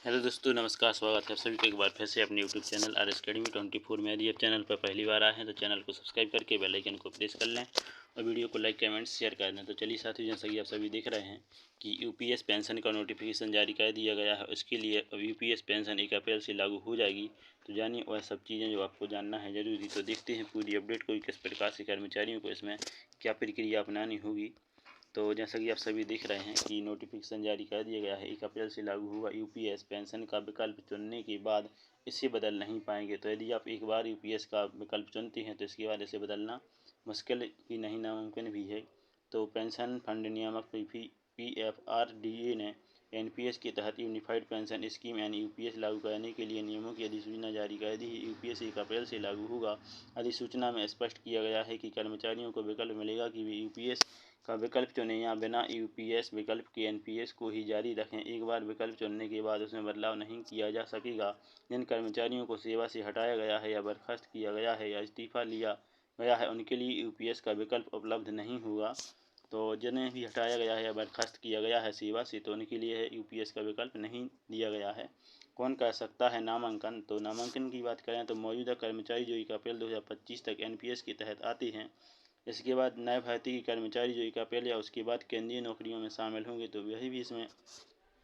Hello दोस्तों, नमस्कार। स्वागत है आप सभी को एक बार फिर से अपने YouTube channel R S academy 24 में। यदि आप चैनल पर पहली बार आए हैं तो चैनल को सब्सक्राइब करके बेल आइकन को प्रेस कर लें और वीडियो को लाइक कमेंट शेयर कर दें। तो चलिए साथियों, जैसा कि आप सभी देख रहे हैं कि यूपीएस पेंशन का नोटिफिकेशन जारी कर दिया गया है। उसके लिए अब यूपीएस पेंशन 1 अप्रैल से लागू हो जाएगी। तो जानिए वह सब चीज़ें जो आपको जानना है ज़रूरी। तो देखते हैं पूरी अपडेट को, किस प्रकार से कर्मचारियों को इसमें क्या प्रक्रिया अपनानी होगी। तो जैसा कि आप सभी देख रहे हैं कि नोटिफिकेशन जारी कर दिया गया है। 1 अप्रैल से लागू हुआ यूपीएस पेंशन का विकल्प चुनने के बाद इसे बदल नहीं पाएंगे। तो यदि आप एक बार यूपीएस का विकल्प चुनते हैं तो इसके बाद इसे बदलना मुश्किल ही नहीं, नामुमकिन भी है। तो पेंशन फंड नियामक PFRDA ने एनपीएस के तहत यूनिफाइड पेंशन स्कीम यानी यूपीएस लागू करने के लिए नियमों की अधिसूचना जारी कर दी है। यूपीएस 1 अप्रैल से लागू होगा। अधिसूचना में स्पष्ट किया गया है कि कर्मचारियों को विकल्प मिलेगा कि वे यूपीएस का विकल्प चुनें या बिना यूपीएस विकल्प के एनपीएस को ही जारी रखें। एक बार विकल्प चुनने के बाद उसमें बदलाव नहीं किया जा सकेगा। जिन कर्मचारियों को सेवा से हटाया गया है या बर्खास्त किया गया है या इस्तीफा लिया गया है उनके लिए यूपीएस का विकल्प उपलब्ध नहीं होगा। तो जिन्हें भी हटाया गया है या बर्खास्त किया गया है सेवा से, तो उनके लिए यूपीएस का विकल्प नहीं दिया गया है। कौन कर सकता है नामांकन? तो नामांकन की बात करें तो मौजूदा कर्मचारी जो 1 अप्रैल 2025 तक एनपीएस के तहत आते हैं। इसके बाद नए भर्ती कर्मचारी जो 1 अप्रैल या उसके बाद केंद्रीय नौकरियों में शामिल होंगे तो वही भी इसमें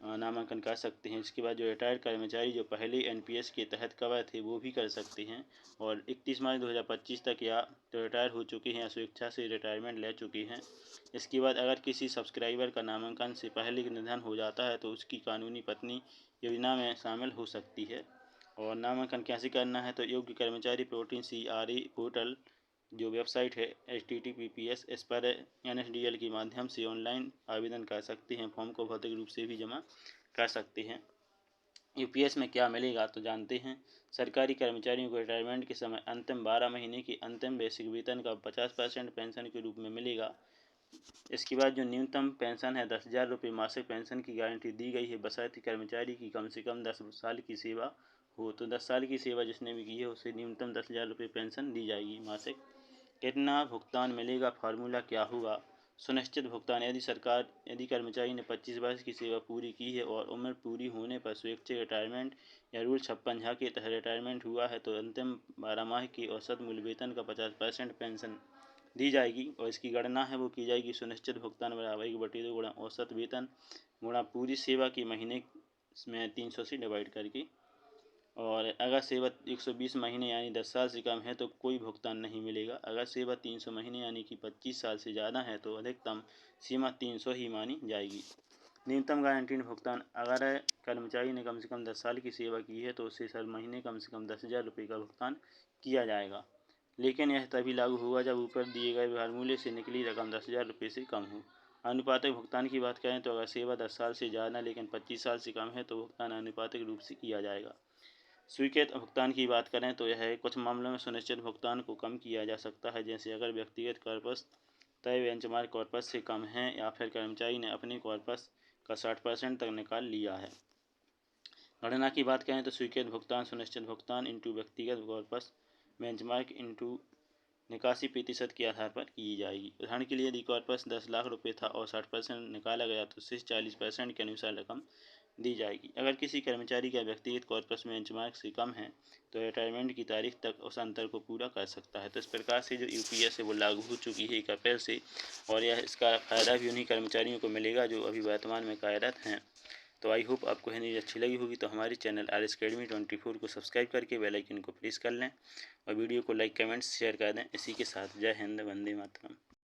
नामांकन कर सकते हैं। इसके बाद जो रिटायर्ड कर्मचारी जो पहले एनपीएस के तहत कवर थे वो भी कर सकते हैं। और 31 मार्च 2025 तक या तो रिटायर हो चुके हैं या स्वेच्छा से रिटायरमेंट ले चुके हैं। इसके बाद अगर किसी सब्सक्राइबर का नामांकन से पहले निधन हो जाता है तो उसकी कानूनी पत्नी योजना में शामिल हो सकती है। और नामांकन कैसे करना है? तो योग्य कर्मचारी प्रोटीन CRA पोर्टल जो वेबसाइट है HTTPS इस पर NSDL के माध्यम से ऑनलाइन आवेदन कर सकते हैं। फॉर्म को भौतिक रूप से भी जमा कर सकते हैं। यूपीएस में क्या मिलेगा तो जानते हैं। सरकारी कर्मचारियों को रिटायरमेंट के समय अंतिम 12 महीने की अंतिम बेसिक वेतन का 50% पेंशन के रूप में मिलेगा। इसके बाद जो न्यूनतम पेंशन है 10,000 रुपये मासिक पेंशन की गारंटी दी गई है, बशर्ते कर्मचारी की कम से कम 10 साल की सेवा हो। तो 10 साल की सेवा जिसने भी की है उसे न्यूनतम 10,000 रुपये पेंशन दी जाएगी मासिक। कितना भुगतान मिलेगा? फार्मूला क्या होगा? सुनिश्चित भुगतान यदि कर्मचारी ने 25 वर्ष की सेवा पूरी की है और उम्र पूरी होने पर स्वैच्छिक रिटायरमेंट या रूल 56 के तहत रिटायरमेंट हुआ है तो अंतिम 12 माह की औसत मूल वेतन का 50% पेंशन दी जाएगी। और इसकी गणना है वो की जाएगी सुनिश्चित भुगतान बराबर 1/2 गुणा औसत वेतन गुणा पूरी सेवा के महीने में 300 से डिवाइड करके। और अगर सेवा 120 महीने यानी 10 साल से कम है तो कोई भुगतान नहीं मिलेगा। अगर सेवा 300 महीने यानी कि 25 साल से ज़्यादा है तो अधिकतम सीमा 300 ही मानी जाएगी। न्यूनतम गारंटीड भुगतान: अगर कर्मचारी ने कम से कम 10 साल की सेवा की है तो उसे हर महीने कम से कम 10,000 रुपये का भुगतान किया जाएगा। लेकिन यह तभी लागू होगा जब ऊपर दिए गए फार्मूले से निकली रकम 10,000 रुपये से कम हो। अनुपातिक भुगतान की बात करें तो अगर सेवा 10 साल से ज़्यादा लेकिन 25 साल से कम है तो भुगतान अनुपातिक रूप से किया जाएगा। स्वीकृत भुगतान की बात करें तो यह कुछ मामलों में सुनिश्चित भुगतान को कम किया जा सकता है, जैसे अगर व्यक्तिगत कॉर्पस तय बेंचमार्क कॉर्पस से कम है या फिर कर्मचारी ने अपने कॉर्पस का 60% तक निकाल लिया है। गणना की बात करें तो स्वीकृत भुगतान सुनिश्चित भुगतान इंटू व्यक्तिगत कॉर्पस बेंचमार्क इंटू 81% के आधार पर की जाएगी। उदाहरण के लिए यदि कॉर्पस 10 लाख रुपये था और 60% निकाला गया तो शेष 40% के अनुसार रकम दी जाएगी। अगर किसी कर्मचारी का व्यक्तिगत कॉर्पस बेंचमार्क से कम है तो रिटायरमेंट की तारीख तक उस अंतर को पूरा कर सकता है। तो इस प्रकार से जो यूपीएस है वो लागू हो चुकी है 1 अप्रैल से, और यह इसका फ़ायदा भी उन्हीं कर्मचारियों को मिलेगा जो अभी वर्तमान में कार्यरत हैं। तो आई होप आपको यह न्यूज़ अच्छी लगी होगी। तो हमारे चैनल आर एस अकेडमी 24 को सब्सक्राइब करके बेल आइकन को प्रेस कर लें और वीडियो को लाइक कमेंट्स शेयर कर दें। इसी के साथ जय हिंद, वंदे मातरम।